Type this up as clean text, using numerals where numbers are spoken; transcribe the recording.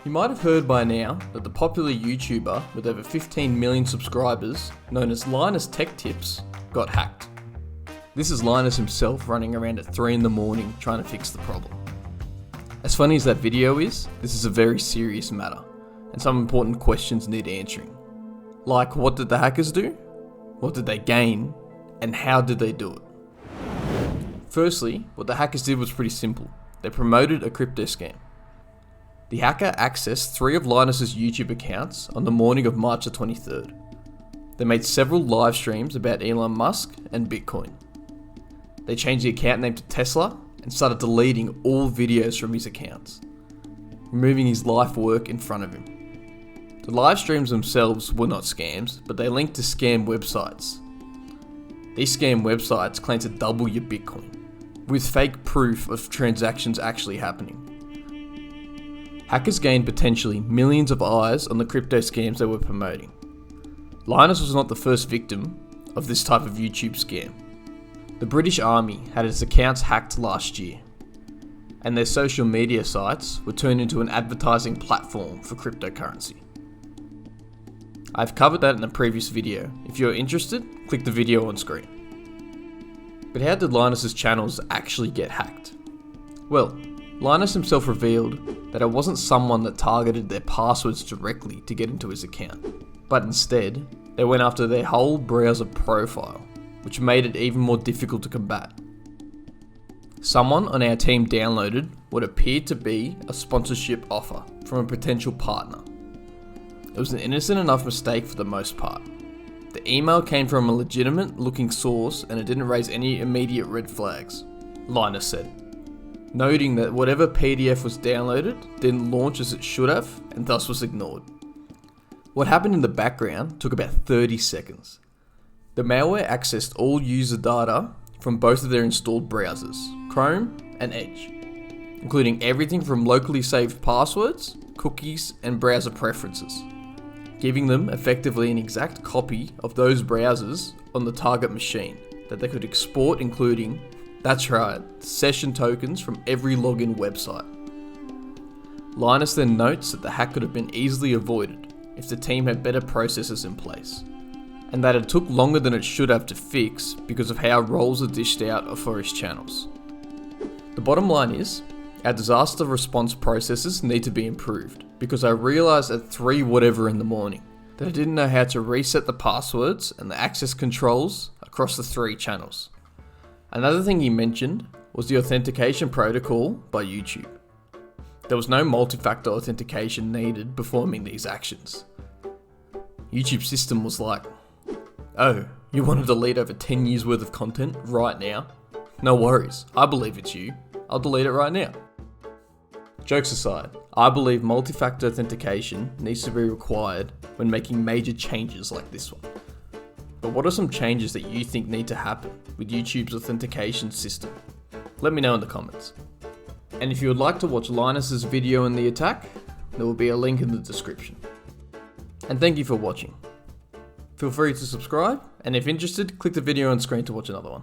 You might have heard by now that the popular YouTuber with over 15 million subscribers, known as Linus Tech Tips, got hacked. This is Linus himself running around at 3 in the morning trying to fix the problem. As funny as that video is, this is a very serious matter, and some important questions need answering. Like, what did the hackers do? What did they gain? And how did they do it? Firstly, what the hackers did was pretty simple. They promoted a crypto scam. The hacker accessed 3 of Linus's YouTube accounts on the morning of March the 23rd. They made several live streams about Elon Musk and Bitcoin. They changed the account name to Tesla and started deleting all videos from his accounts, removing his life work in front of him. The live streams themselves were not scams, but they linked to scam websites. These scam websites claim to double your Bitcoin, with fake proof of transactions actually happening. Hackers gained potentially millions of eyes on the crypto scams they were promoting. Linus was not the first victim of this type of YouTube scam. The British Army had its accounts hacked last year, and their social media sites were turned into an advertising platform for cryptocurrency. I've covered that in a previous video. If you're interested, click the video on screen. But how did Linus's channels actually get hacked? Well, Linus himself revealed that it wasn't someone that targeted their passwords directly to get into his account, but instead, they went after their whole browser profile, which made it even more difficult to combat. Someone on our team downloaded what appeared to be a sponsorship offer from a potential partner. It was an innocent enough mistake for the most part. The email came from a legitimate looking source and it didn't raise any immediate red flags, Linus said, noting that whatever PDF was downloaded didn't launch as it should have and thus was ignored. What happened in the background took about 30 seconds. The malware accessed all user data from both of their installed browsers, Chrome and Edge, including everything from locally saved passwords, cookies, and browser preferences, giving them effectively an exact copy of those browsers on the target machine that they could export, including, that's right, session tokens from every login website. Linus then notes that the hack could have been easily avoided if the team had better processes in place, and that it took longer than it should have to fix because of how roles are dished out for his channels. The bottom line is, our disaster response processes need to be improved, because I realised at 3 whatever in the morning that I didn't know how to reset the passwords and the access controls across the 3 channels. Another thing he mentioned was the authentication protocol by YouTube. There was no multi-factor authentication needed performing these actions. YouTube's system was like, oh, you want to delete over 10 years worth of content right now? No worries, I believe it's you. I'll delete it right now. Jokes aside, I believe multi-factor authentication needs to be required when making major changes like this one. But what are some changes that you think need to happen with YouTube's authentication system? Let me know in the comments. And if you would like to watch Linus's video on the attack, there will be a link in the description. And thank you for watching. Feel free to subscribe, and if interested, click the video on screen to watch another one.